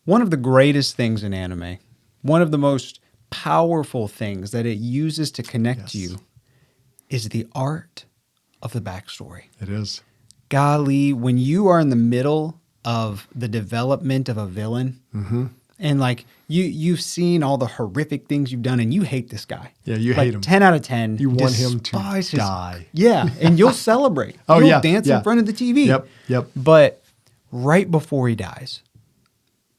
One of the greatest things in anime, one of the most powerful things that it uses to connect you is the art of the backstory. It is. Golly, when you are in the middle of the development of a villain, and like you've seen all the horrific things you've done, and you hate this guy. Yeah, you like hate him. 10 out of 10. You want him to despise his- die. Yeah, and you'll celebrate. Oh, You'll yeah, dance yeah. in front of the TV. Yep. But right before he dies,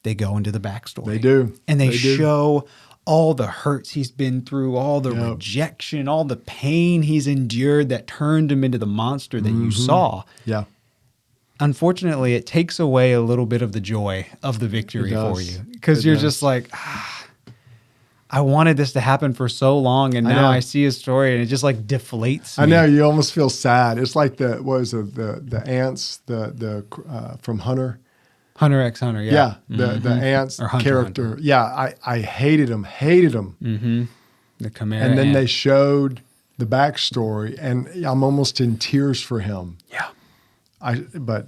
they go into the backstory. They do. And they do. show all the hurts he's been through, all the Yep. rejection, all the pain he's endured that turned him into the monster that you saw. Yeah. Unfortunately, it takes away a little bit of the joy of the victory It for does. you. Because It you're does. just like, I wanted this to happen for so long, and now know. I see his story, and it just like deflates me. I know, you almost feel sad. It's like the ants, from Hunter. Hunter x Hunter, yeah. The ants Or Hunter, character. Hunter. Yeah, I hated him. Mm-hmm. The Chimera And then ant. they showed the backstory, and I'm almost in tears for him. Yeah. But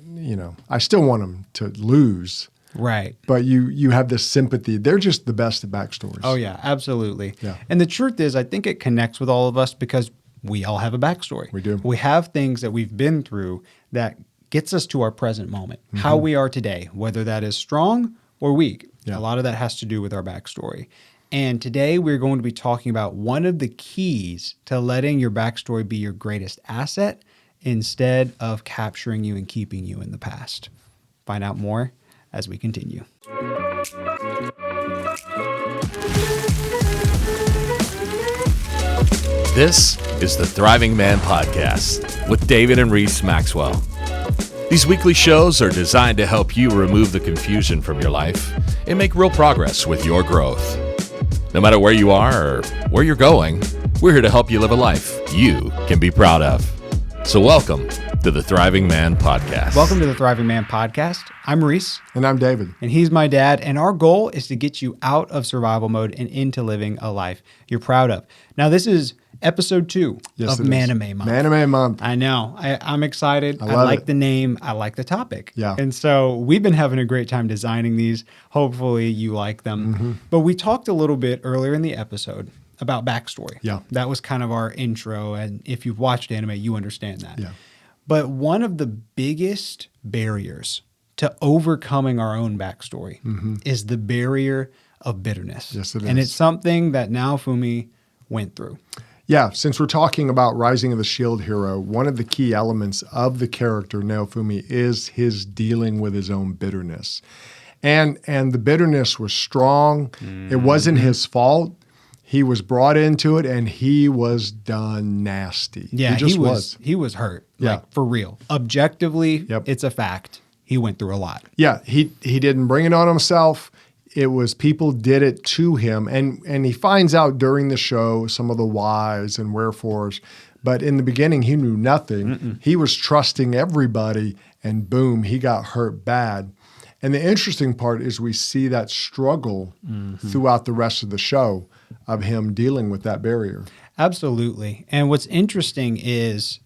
I still want him to lose. Right. But you have this sympathy. They're just the best at backstories. Oh, yeah, absolutely. Yeah. And the truth is, I think it connects with all of us because we all have a backstory. We do. We have things that we've been through that gets us to our present moment, how we are today, whether that is strong or weak. Yeah. A lot of that has to do with our backstory. And today we're going to be talking about one of the keys to letting your backstory be your greatest asset instead of capturing you and keeping you in the past. Find out more as we continue. This is the Thriving Man Podcast with David and Reese Maxwell. These weekly shows are designed to help you remove the confusion from your life and make real progress with your growth. No matter where you are or where you're going, we're here to help you live a life you can be proud of. So welcome to the Thriving Man Podcast. Welcome to the Thriving Man Podcast. I'm Reese. And I'm David. And he's my dad. And our goal is to get you out of survival mode and into living a life you're proud of. Now, this is episode 2 Yes, of it is. Manime Month. Manime Month. I know. I'm excited. I love like it. the name. I like the topic. Yeah. And so we've been having a great time designing these. Hopefully you like them. But we talked a little bit earlier in the episode about backstory. Yeah. That was kind of our intro. And if you've watched anime, you understand that. Yeah. But one of the biggest barriers to overcoming our own backstory is the barrier of bitterness. Yes, it And is. it's something that Naofumi went through. Yeah, since we're talking about Rising of the Shield Hero, one of the key elements of the character Naofumi is his dealing with his own bitterness. And the bitterness was strong. It wasn't his fault. He was brought into it and he was done nasty. Yeah, he just was. He was hurt. Yeah. Like, for real. Objectively, Yep. it's a fact. He went through a lot. Yeah, he didn't bring it on himself. It was people did it to him. And he finds out during the show some of the whys and wherefores. But in the beginning, he knew nothing. He was trusting everybody and boom, he got hurt bad. And the interesting part is we see that struggle throughout the rest of the show of him dealing with that barrier. Absolutely. And what's interesting is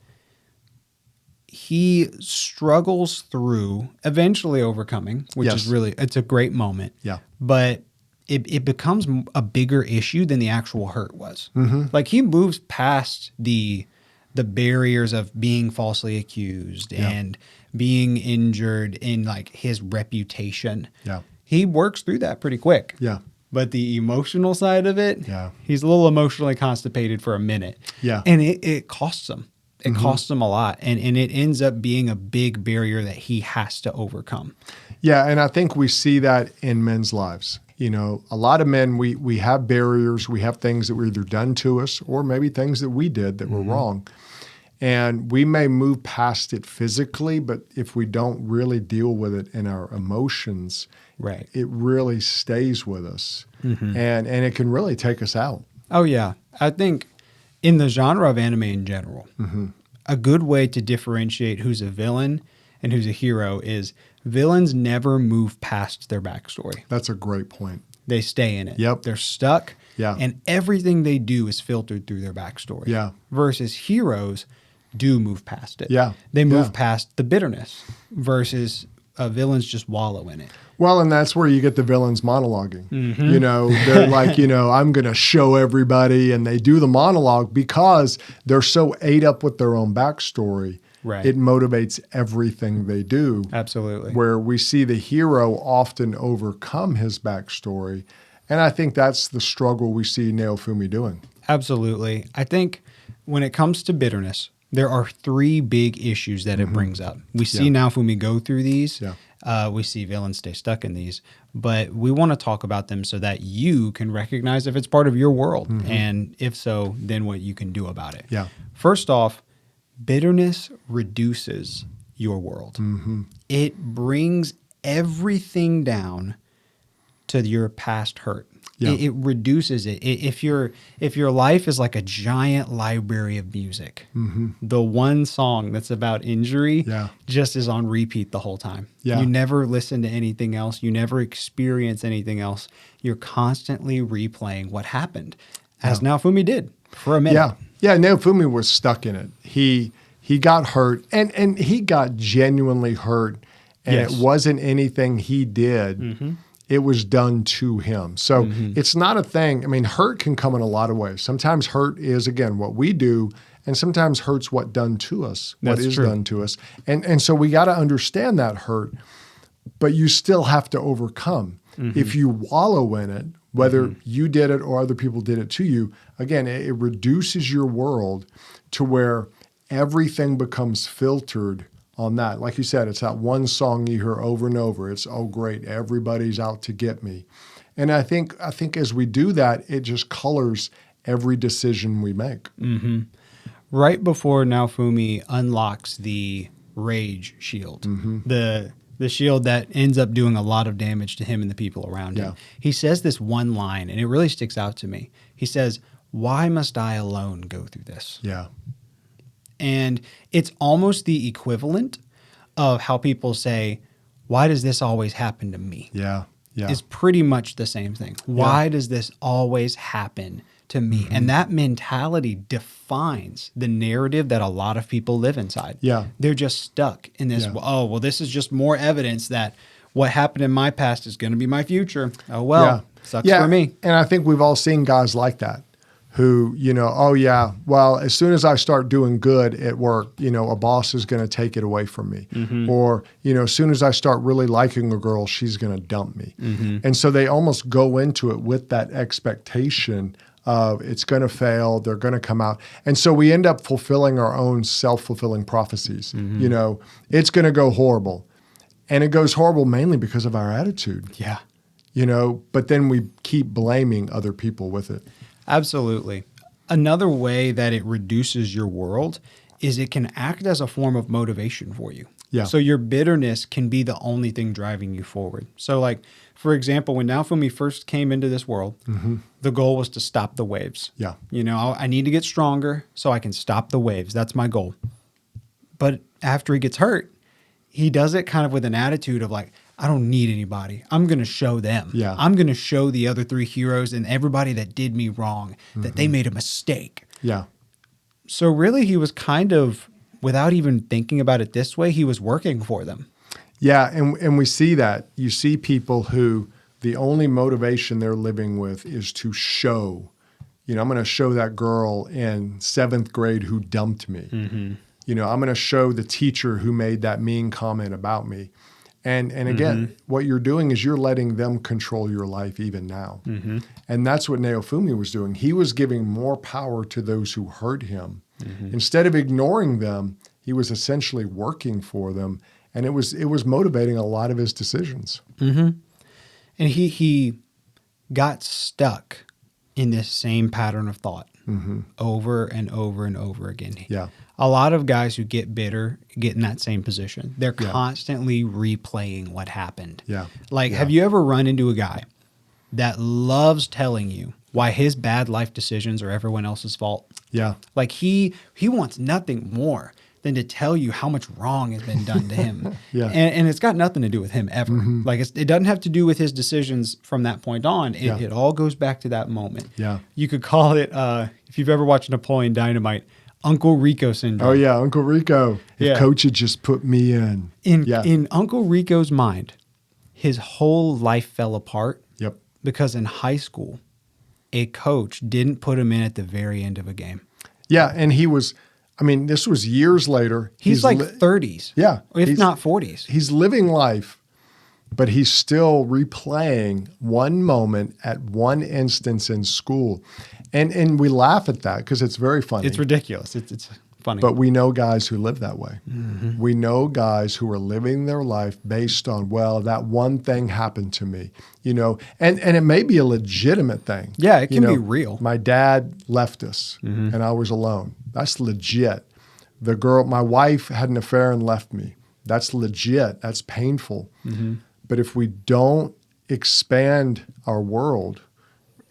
he struggles through eventually overcoming, which Yes. is really, it's a great moment. Yeah. But it becomes a bigger issue than the actual hurt was. Mm-hmm. Like he moves past the barriers of being falsely accused and being injured in like his reputation. Yeah. He works through that pretty quick. Yeah. But the emotional side of it, Yeah. he's a little emotionally constipated for a minute. Yeah. And it costs him. It costs him a lot. And it ends up being a big barrier that he has to overcome. Yeah, and I think we see that in men's lives. You know, a lot of men, we have barriers. We have things that were either done to us or maybe things that we did that were wrong. And we may move past it physically, but if we don't really deal with it in our emotions, Right. it really stays with us. And it can really take us out. Oh, yeah. I think in the genre of anime in general, a good way to differentiate who's a villain and who's a hero is villains never move past their backstory. That's a great point. They stay in it. Yep. They're stuck. Yeah. And everything they do is filtered through their backstory. Yeah. Versus heroes do move past it. Yeah. They move Yeah. past the bitterness versus villains just wallow in it. Well, and that's where you get the villains monologuing. Mm-hmm. You know, they're like, I'm going to show everybody. And they do the monologue because they're so ate up with their own backstory. Right. It motivates everything they do. Absolutely. Where we see the hero often overcome his backstory. And I think that's the struggle we see Naofumi doing. Absolutely. I think when it comes to bitterness, there are three big issues that it brings up. We see Naofumi go through these. Yeah. We see villains stay stuck in these. But we want to talk about them so that you can recognize if it's part of your world. And if so, then what you can do about it. Yeah. First off, bitterness reduces your world. It brings everything down to your past hurt. Yeah. It reduces it. If your life is like a giant library of music, the one song that's about injury just is on repeat the whole time. Yeah. You never listen to anything else. You never experience anything else. You're constantly replaying what happened, as Naofumi did for a minute. Yeah. Yeah, Naofumi was stuck in it. He got hurt, and he got genuinely hurt, and Yes. it wasn't anything he did. It was done to him. So it's not a thing. I mean, hurt can come in a lot of ways. Sometimes hurt is, again, what we do, and sometimes hurt's what done to us, what That's is true. done to us. And so we got to understand that hurt, but you still have to overcome. If you wallow in it, whether you did it or other people did it to you, again, it reduces your world to where everything becomes filtered on that. Like you said, it's that one song you hear over and over. It's, oh, great, everybody's out to get me. And I think as we do that, it just colors every decision we make. Right before Naofumi unlocks the rage shield, the shield that ends up doing a lot of damage to him and the people around him. He says this one line, and it really sticks out to me. He says, "Why must I alone go through this?" Yeah. And it's almost the equivalent of how people say, "Why does this always happen to me?" Yeah. Yeah. It's pretty much the same thing. Why does this always happen to me? And that mentality defines the narrative that a lot of people live inside. Yeah. They're just stuck in this, oh, well, this is just more evidence that what happened in my past is going to be my future. Oh, well, sucks for me. And I think we've all seen guys like that who, oh, yeah, well, as soon as I start doing good at work, a boss is going to take it away from me. Or, as soon as I start really liking a girl, she's going to dump me. And so they almost go into it with that expectation of it's going to fail, they're going to come out. And so we end up fulfilling our own self-fulfilling prophecies. It's going to go horrible. And it goes horrible mainly because of our attitude. Yeah. But then we keep blaming other people with it. Absolutely. Another way that it reduces your world is it can act as a form of motivation for you. Yeah. So your bitterness can be the only thing driving you forward. So like, for example, when Naofumi first came into this world, the goal was to stop the waves. Yeah. I need to get stronger so I can stop the waves. That's my goal. But after he gets hurt, he does it kind of with an attitude of like, I don't need anybody. I'm going to show them. Yeah. I'm going to show the other three heroes and everybody that did me wrong that they made a mistake. Yeah. So really he was kind of, without even thinking about it this way, he was working for them. Yeah, and we see that. You see people who the only motivation they're living with is to show. I'm going to show that girl in 7th grade who dumped me. I'm going to show the teacher who made that mean comment about me. And again, what you're doing is you're letting them control your life even now. And that's what Naofumi was doing. He was giving more power to those who hurt him. Instead of ignoring them, he was essentially working for them. And it was motivating a lot of his decisions. And he got stuck in this same pattern of thought over and over and over again. Yeah. A lot of guys who get bitter get in that same position. They're constantly replaying what happened. Yeah. Like, have you ever run into a guy that loves telling you why his bad life decisions are everyone else's fault? Yeah. Like he wants nothing more than to tell you how much wrong has been done to him. And it's got nothing to do with him ever. Like it doesn't have to do with his decisions from that point on. It all goes back to that moment. Yeah. You could call it, if you've ever watched Napoleon Dynamite, Uncle Rico syndrome. Oh, yeah, Uncle Rico. If Coach had just put me in. In Uncle Rico's mind, his whole life fell apart Yep. because in high school, a coach didn't put him in at the very end of a game. Yeah, and he was. I mean, this was years later. He's like 30s. Yeah, If not 40s. He's living life, but he's still replaying one moment at one instance in school. And we laugh at that because it's very funny. It's ridiculous. It's funny. But we know guys who live that way. Mm-hmm. We know guys who are living their life based on, well, that one thing happened to me, you know, and it may be a legitimate thing. Yeah, it can be real. My dad left us and I was alone. That's legit. My wife had an affair and left me. That's legit. That's painful. Mm-hmm. But if we don't expand our world,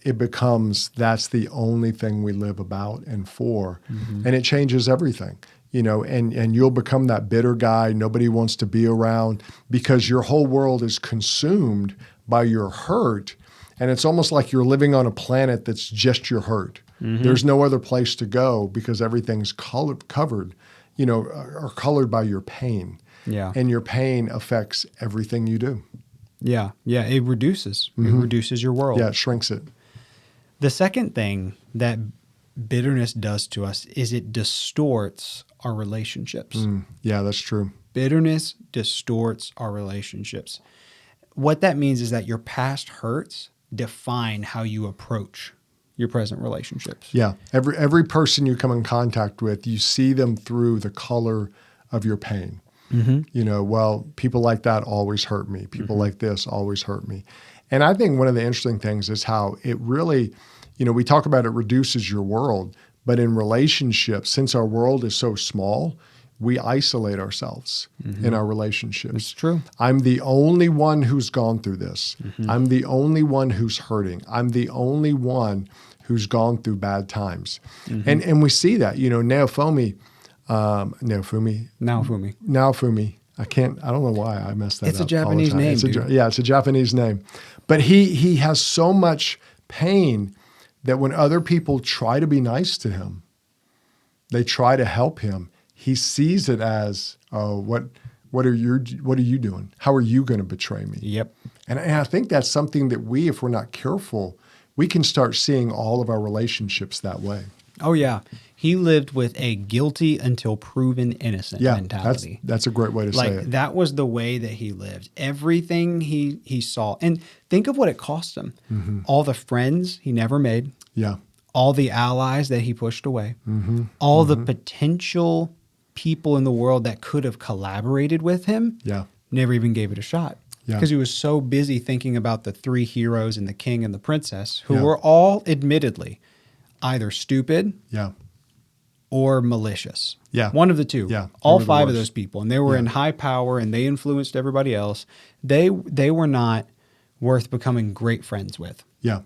it becomes that's the only thing we live about and for. Mm-hmm. And it changes everything, you know, and you'll become that bitter guy nobody wants to be around because your whole world is consumed by your hurt. And it's almost like you're living on a planet that's just your hurt. Mm-hmm. There's no other place to go because everything's covered, you know, or colored by your pain. Yeah. And your pain affects everything you do. Yeah. Yeah. It reduces. Mm-hmm. It reduces your world. Yeah, it shrinks it. The second thing that bitterness does to us is it distorts our relationships. Yeah, that's true. Bitterness distorts our relationships. What that means is that your past hurts define how you approach your present relationships. Yeah. Every person you come in contact with, you see them through the color of your pain. Mm-hmm. You know, well, people like that always hurt me. People like this always hurt me. And I think one of the interesting things is how it really, you know, we talk about it reduces your world, but in relationships, since our world is so small, we isolate ourselves in our relationships. It's true. I'm the only one who's gone through this. I'm the only one who's hurting. I'm the only one who's gone through bad times. And we see that, you know, Naofumi. I don't know why I messed that up. It's a Japanese name, It's a Japanese name. But he has so much pain that when other people try to be nice to him, they try to help him, he sees it as, oh, what are you doing? How are you going to betray me? Yep. And I think that's something that if we're not careful, we can start seeing all of our relationships that way. Oh, yeah. He lived with a guilty until proven innocent mentality. That's a great way to say it. That was the way that he lived. Everything he saw. And think of what it cost him. Mm-hmm. All the friends he never made. Yeah. All the allies that he pushed away. Mm-hmm. All the potential people in the world that could have collaborated with him. Yeah. Never even gave it a shot. Because he was so busy thinking about the three heroes and the king and the princess who were all admittedly either stupid or malicious. Yeah. One of the two. Yeah. All five of those people. And they were in high power and they influenced everybody else. They were not worth becoming great friends with. Yeah.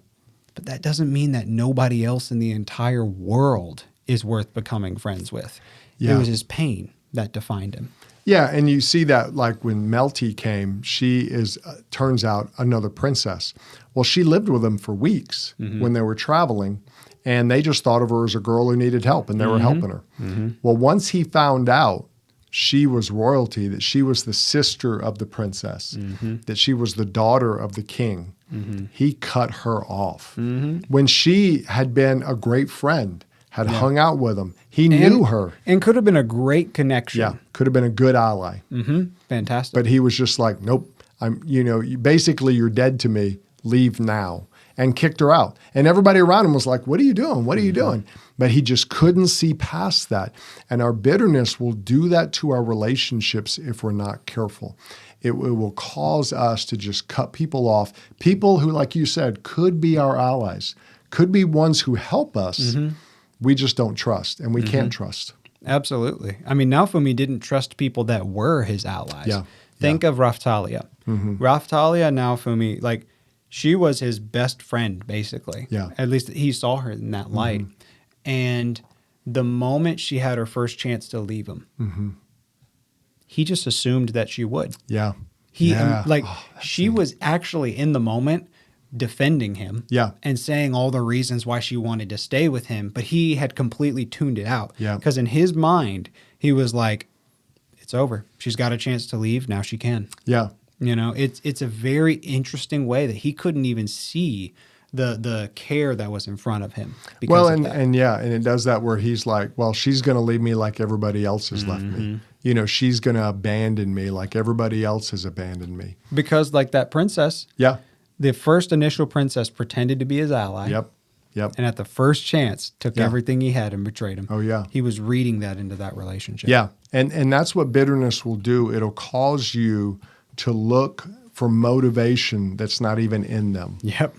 But that doesn't mean that nobody else in the entire world is worth becoming friends with. Yeah. It was his pain that defined him. Yeah, and you see that like when Melty came, she is, turns out, another princess. Well, she lived with him for weeks when they were traveling, and they just thought of her as a girl who needed help, and they were helping her. Mm-hmm. Well, once he found out she was royalty, that she was the sister of the princess, that she was the daughter of the king, he cut her off. When she had been a great friend, had hung out with him. He knew her. And could have been a great connection. Yeah, could have been a good ally. Fantastic. But he was just like, nope, basically you're dead to me, leave now. And kicked her out. And everybody around him was like, what are you doing? What are you doing? But he just couldn't see past that. And our bitterness will do that to our relationships if we're not careful. It will cause us to just cut people off. People who, like you said, could be our allies, could be ones who help us. We just don't trust, and we can't trust. Absolutely. I mean, Naofumi didn't trust people that were his allies. Yeah. Think of Raftalia. Raftalia, Naofumi, like, she was his best friend, basically. Yeah. At least he saw her in that light. And the moment she had her first chance to leave him, he just assumed that she would. Yeah. She was actually in the moment defending him and saying all the reasons why she wanted to stay with him, but he had completely tuned it out. Yeah. Because in his mind, he was like, it's over. She's got a chance to leave. Now she can. Yeah. You know, it's a very interesting way that he couldn't even see the care that was in front of him. Well, Of that. and it does that where he's like, well, she's going to leave me like everybody else has left me. You know, she's going to abandon me like everybody else has abandoned me. Because like that princess, Yeah. the first initial princess pretended to be his ally. Yep. And at the first chance, took Yeah. everything he had and betrayed him. Oh, yeah. He was reading that into that relationship. Yeah. And that's what bitterness will do. It'll cause you to look for motivation that's not even in them. Yep.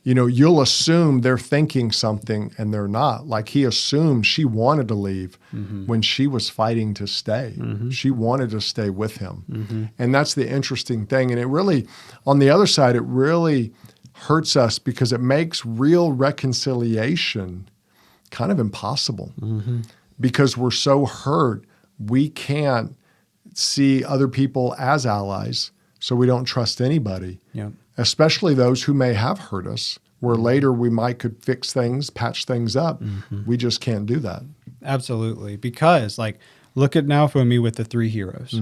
You know, you'll assume they're thinking something and they're not. Like he assumed she wanted to leave when she was fighting to stay. She wanted to stay with him. And that's the interesting thing. And it really, on the other side, it really hurts us because it makes real reconciliation kind of impossible because we're so hurt. We can't see other people as allies, so we don't trust anybody. Yeah. Especially those who may have hurt us, where later we might could fix things, patch things up. We just can't do that. Absolutely. Because like, look at Naofumi with the three heroes.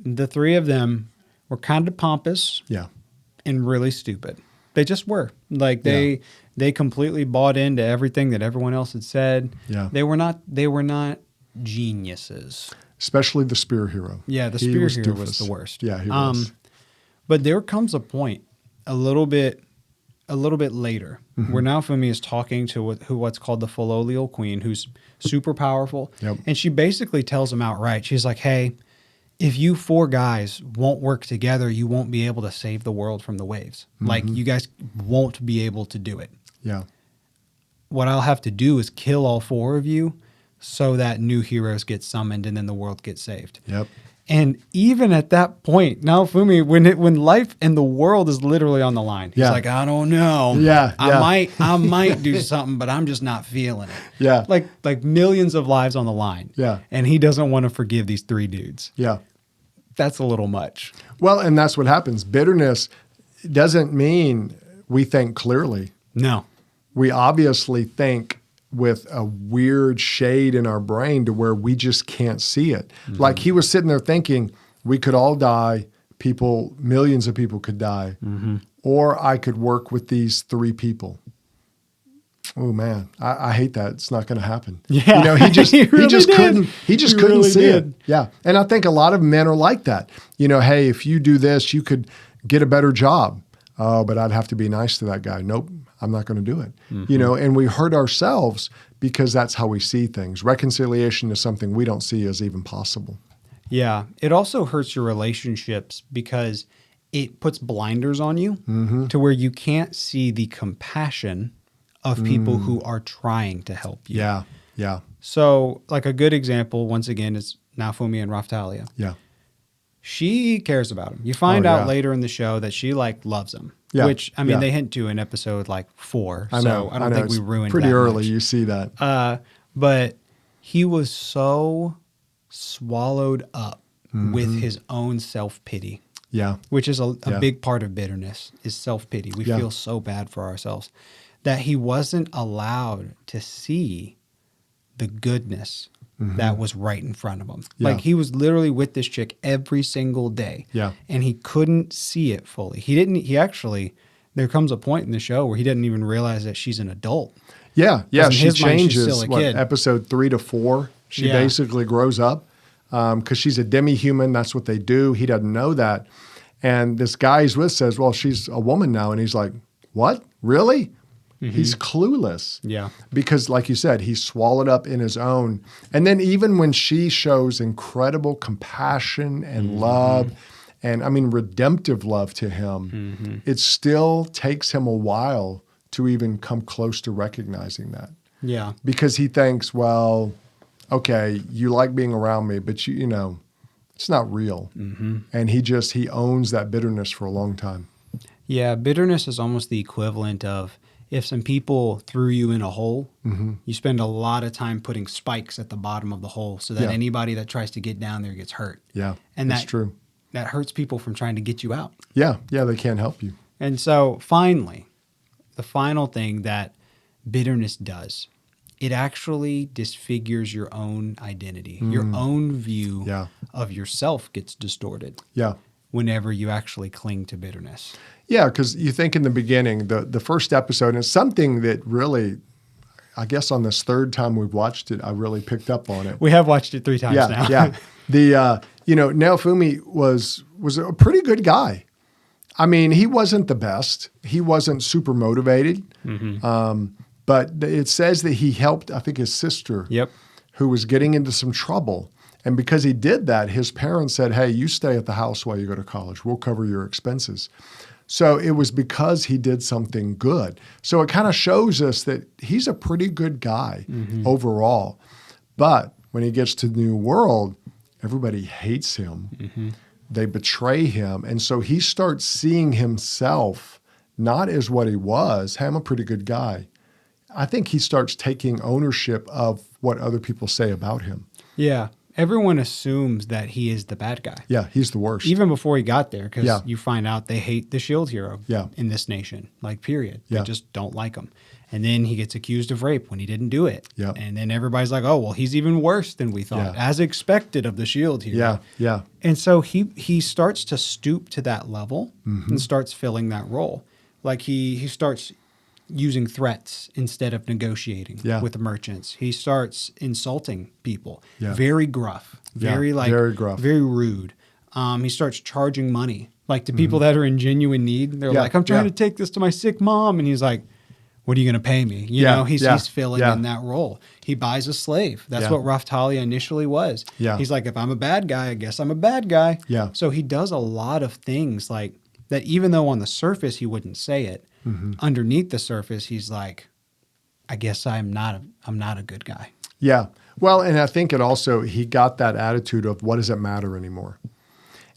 The three of them were kind of pompous Yeah. and really stupid. They just were. Like they completely bought into everything that everyone else had said. Yeah. They were not geniuses. Especially the spear hero. Yeah, the He spear was hero doofus. was the worst. Yeah, he was. But there comes a point a little bit later where Naofumi is talking to what's called the Philolial Queen, who's super powerful. Yep. And she basically tells him outright, she's like, hey, if you four guys won't work together, you won't be able to save the world from the waves. Like you guys won't be able to do it. Yeah. What I'll have to do is kill all four of you so that new heroes get summoned and then the world gets saved. Yep. And even at that point, Naofumi, when life and the world is literally on the line, he's Yeah. like, I don't know. Yeah, I might do something, but I'm just not feeling it. Yeah. Like millions of lives on the line. Yeah. And he doesn't want to forgive these three dudes. Yeah. That's a little much. Well, and that's what happens. Bitterness doesn't mean we think clearly. No. We obviously think with a weird shade in our brain to where we just can't see it. Like he was sitting there thinking, we could all die, millions of people could die, or I could work with these three people. Oh man, I hate that. It's not going to happen. Yeah. You know, he just couldn't really see did. it. Yeah. And I think a lot of men are like that. You know, hey, if you do this, you could get a better job. Oh, but I'd have to be nice to that guy. Nope, I'm not going to do it. You know, and we hurt ourselves because that's how we see things. Reconciliation is something we don't see as even possible. Yeah. It also hurts your relationships because it puts blinders on you to where you can't see the compassion of people who are trying to help you. Yeah, yeah, So, like a good example, once again, is Naofumi and Raftalia. yeah. She cares about him. You find Oh, out yeah. later in the show that she like loves him. Yeah, Which I mean, yeah. they hint to in episode like 4. I know. So I don't think we It's ruined pretty that early. much. You see that. But he was so swallowed up with his own self-pity, Yeah, which is a Yeah. big part of bitterness, is self-pity. We Yeah. feel so bad for ourselves that he wasn't allowed to see the goodness that was right in front of him. Yeah. Like he was literally with this chick every single day. Yeah. And he couldn't see it fully. There comes a point in the show where he didn't even realize that she's an adult. yeah, yeah. in She his mind, she's changes. still a kid. Episode 3 to 4? She Yeah. basically grows up because she's a demi-human. That's what they do. He doesn't know that. And this guy he's with says, well, she's a woman now. And he's like, what? Really? He's clueless. Yeah. Because like you said, he's swallowed up in his own. And then even when she shows incredible compassion and love, and I mean redemptive love to him, it still takes him a while to even come close to recognizing that. Yeah. Because he thinks, well, okay, you like being around me, but you know, it's not real. And he owns that bitterness for a long time. Yeah. Bitterness is almost the equivalent of if some people threw you in a hole, you spend a lot of time putting spikes at the bottom of the hole so that Yeah. anybody that tries to get down there gets hurt. Yeah, And that's that- true. That hurts people from trying to get you out. Yeah, they can't help you. And so finally, the final thing that bitterness does, it actually disfigures your own identity. Your own view Yeah. of yourself gets distorted. Yeah, whenever you actually cling to bitterness. Yeah, because you think in the beginning, the first episode, and it's something that really, I guess on this third time we've watched it, I really picked up on it. We have watched it 3 times now. Yeah. Naofumi was a pretty good guy. I mean, he wasn't the best. He wasn't super motivated. But it says that he helped, I think, his sister, Yep. who was getting into some trouble. And because he did that, his parents said, hey, you stay at the house while you go to college. We'll cover your expenses. So it was because he did something good. So it kind of shows us that he's a pretty good guy overall. But when he gets to the new world, everybody hates him. They betray him. And so he starts seeing himself not as what he was. Hey, I'm a pretty good guy. I think he starts taking ownership of what other people say about him. Yeah. Everyone assumes that he is the bad guy. Yeah, he's the worst. Even before he got there, because Yeah. you find out they hate the shield hero Yeah. in this nation, like period. Yeah. They just don't like him. And then he gets accused of rape when he didn't do it. Yeah. And then everybody's like, oh, well, he's even worse than we thought, Yeah. as expected of the shield hero. Yeah, yeah. And so he starts to stoop to that level and starts filling that role. Like he starts using threats instead of negotiating Yeah. with the merchants. He starts insulting people. Yeah. Very gruff. Yeah, Very very gruff. Very rude. He starts charging money. Like to people that are in genuine need. They're Yeah, like, I'm trying yeah. to take this to my sick mom. And he's like, what are you going to pay me? You Yeah, know, he's yeah, filling yeah. in that role. He buys a slave. That's Yeah. what Raftalia initially was. Yeah. He's like, if I'm a bad guy, I guess I'm a bad guy. Yeah. So he does a lot of things like that, even though on the surface he wouldn't say it, underneath the surface, he's like, I guess I'm not a good guy. Yeah. Well, and I think it also, he got that attitude of what does it matter anymore?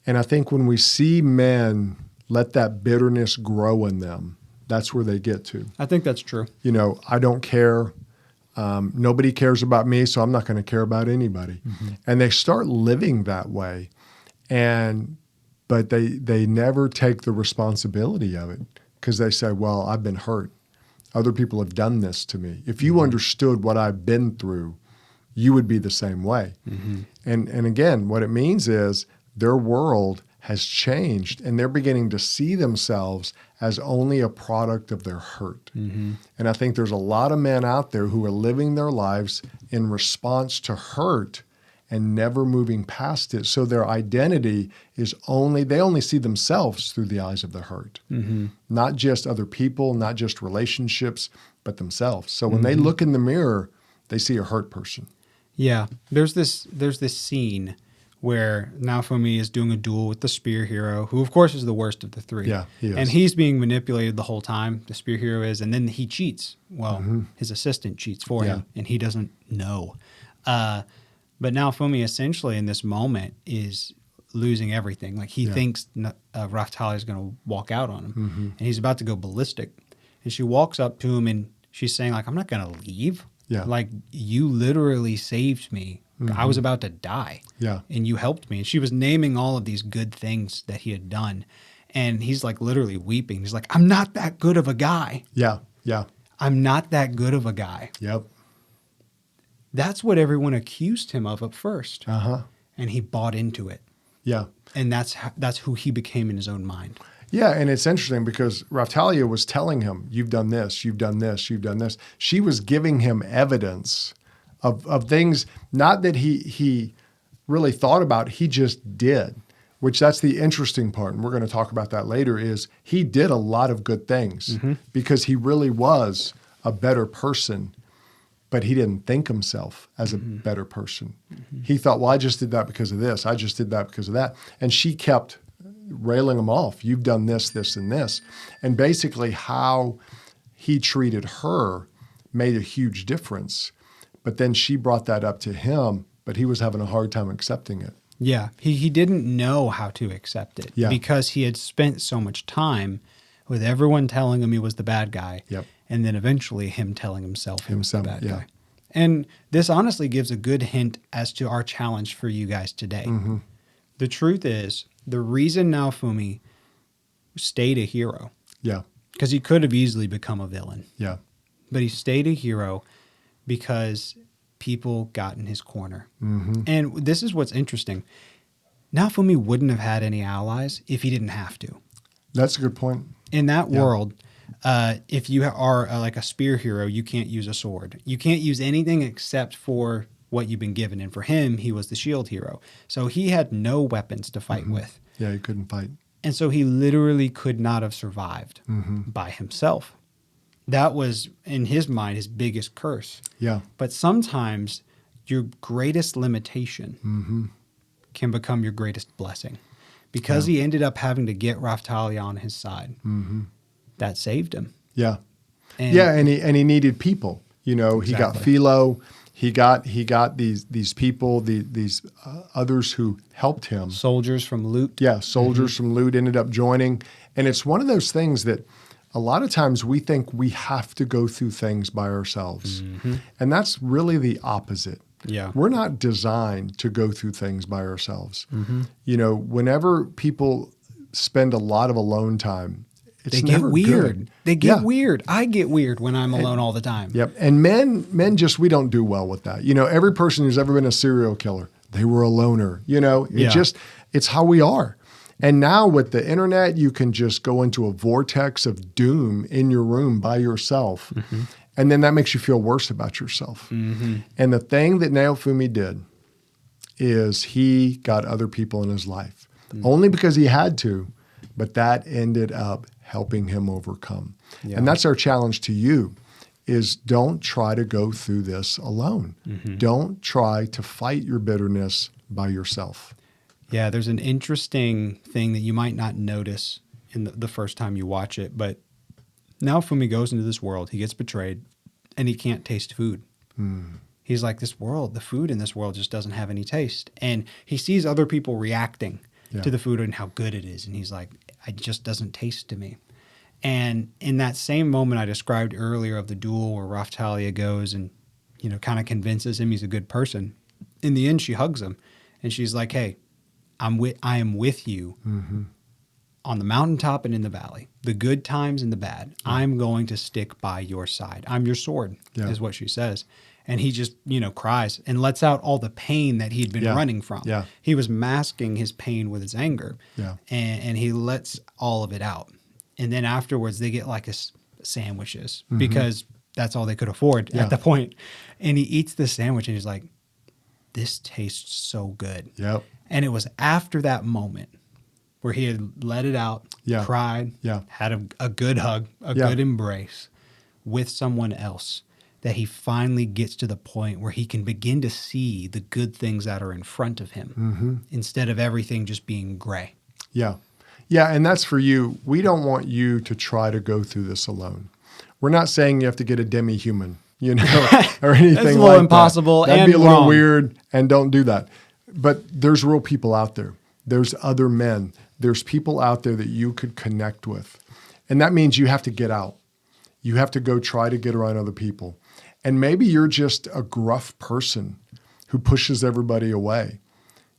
And I think when we see men let that bitterness grow in them, that's where they get to. I think that's true. You know, I don't care. Nobody cares about me, so I'm not going to care about anybody. And they start living that way. But they never take the responsibility of it because they say, well, I've been hurt. Other people have done this to me. If you understood what I've been through, you would be the same way. And again, what it means is their world has changed and they're beginning to see themselves as only a product of their hurt. And I think there's a lot of men out there who are living their lives in response to hurt and never moving past it. So their identity is they only see themselves through the eyes of the hurt. Not just other people, not just relationships, but themselves. So when they look in the mirror, they see a hurt person. Yeah. There's this scene where Naofumi is doing a duel with the spear hero, who of course is the worst of the three. Yeah, he is. And he's being manipulated the whole time, the spear hero is, and then he cheats. Well, his assistant cheats for him, and he doesn't know. But Naofumi essentially in this moment is losing everything. Like he thinks Raftalia is going to walk out on him, and he's about to go ballistic. And she walks up to him and she's saying like, I'm not going to leave. Yeah. Like you literally saved me. I was about to die. Yeah. And you helped me. And she was naming all of these good things that he had done. And he's like literally weeping. He's like, I'm not that good of a guy. Yeah, yeah. I'm not that good of a guy. Yep. That's what everyone accused him of at first. Uh-huh. And he bought into it. Yeah. And that's who he became in his own mind. Yeah, and it's interesting because Raftalia was telling him, you've done this, you've done this, you've done this. She was giving him evidence of things, not that he really thought about, he just did, which that's the interesting part. And we're going to talk about that later, is he did a lot of good things because he really was a better person, but he didn't think himself as a better person. He thought, well, I just did that because of this. I just did that because of that. And she kept railing him off. You've done this, this, and this. And basically how he treated her made a huge difference. But then she brought that up to him, but he was having a hard time accepting it. Yeah. He didn't know how to accept it because he had spent so much time with everyone telling him he was the bad guy. Yep. And then eventually him telling himself he was the bad yeah. guy. And this honestly gives a good hint as to our challenge for you guys today. The truth is, the reason Naofumi stayed a hero, because he could have easily become a villain, but he stayed a hero because people got in his corner. And this is what's interesting. Naofumi wouldn't have had any allies if he didn't have to. That's a good point. In that world, if you are like a spear hero, you can't use a sword. You can't use anything except for what you've been given. And for him, he was the shield hero. So he had no weapons to fight with. Yeah, he couldn't fight. And so he literally could not have survived by himself. That was, in his mind, his biggest curse. Yeah. But sometimes your greatest limitation can become your greatest blessing. Because he ended up having to get Raftalia on his side. That saved him. Yeah. And and he needed people. You know, he got Exactly. Philo. He got these people, these others who helped him. soldiers from Lut. Yeah, soldiers from Lut ended up joining. And it's one of those things that a lot of times we think we have to go through things by ourselves. And that's really the opposite. Yeah. We're not designed to go through things by ourselves. You know, whenever people spend a lot of alone time, it's They get never weird. good. They get Yeah. weird. I get weird when I'm alone all the time. Yep. And men just, we don't do well with that. You know, every person who's ever been a serial killer, they were a loner. You know, it's how we are. And now with the internet, you can just go into a vortex of doom in your room by yourself. And then that makes you feel worse about yourself. And the thing that Naofumi did is he got other people in his life, only because he had to, but that ended up helping him overcome. Yeah. And that's our challenge to you is don't try to go through this alone. Don't try to fight your bitterness by yourself. Yeah, there's an interesting thing that you might not notice in the first time you watch it, but Naofumi goes into this world, he gets betrayed, and he can't taste food. He's like, this world, the food in this world just doesn't have any taste. And he sees other people reacting to the food and how good it is. And he's like, it just doesn't taste to me. And in that same moment I described earlier of the duel where Raftalia goes and, you know, kind of convinces him he's a good person, in the end she hugs him and she's like, hey, I am with you on the mountaintop and in the valley, the good times and the bad. I'm going to stick by your side. I'm your sword, is what she says. And he just, you know, cries and lets out all the pain that he'd been running from. Yeah. He was masking his pain with his anger. Yeah. And he lets all of it out. And then afterwards they get like sandwiches because that's all they could afford at the point. And he eats the sandwich and he's like, this tastes so good. Yep. And it was after that moment where he had let it out, cried, had a good hug, a good embrace with someone else, that he finally gets to the point where he can begin to see the good things that are in front of him instead of everything just being gray. Yeah. Yeah. And that's for you. We don't want you to try to go through this alone. We're not saying you have to get a demi-human, you know, or anything That's a like little impossible that. That'd and be a little wrong. weird, and don't do that. But there's real people out there. There's other men. There's people out there that you could connect with. And that means you have to get out. You have to go try to get around other people. And maybe you're just a gruff person who pushes everybody away.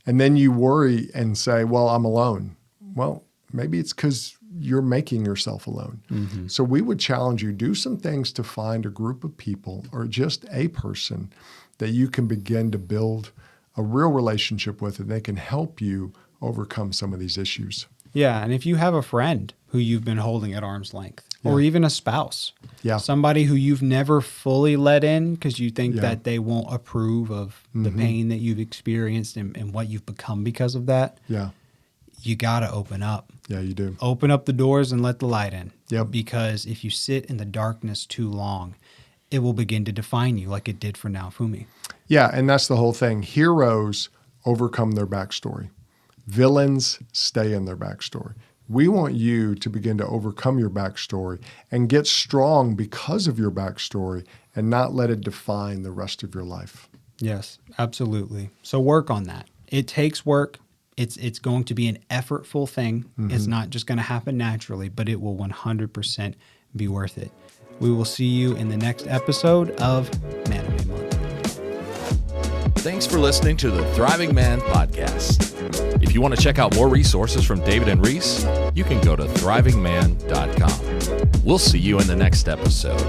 And then you worry and say, well, I'm alone. Well, maybe it's because you're making yourself alone. So we would challenge you, do some things to find a group of people or just a person that you can begin to build a real relationship with, and they can help you overcome some of these issues. Yeah. And if you have a friend who you've been holding at arm's length, or even a spouse, somebody who you've never fully let in because you think that they won't approve of the pain that you've experienced and what you've become because of that, you got to open up. Yeah, you do. Open up the doors and let the light in. Yep. Because if you sit in the darkness too long, it will begin to define you like it did for Naofumi. Yeah, and that's the whole thing. Heroes overcome their backstory. Villains stay in their backstory. We want you to begin to overcome your backstory and get strong because of your backstory and not let it define the rest of your life. Yes, absolutely. So work on that. It takes work. It's going to be an effortful thing. It's not just going to happen naturally, but it will 100% be worth it. We will see you in the next episode of MANIME Month. Thanks for listening to the Thriving Man podcast. If you want to check out more resources from David and Reese, you can go to thrivingman.com. We'll see you in the next episode.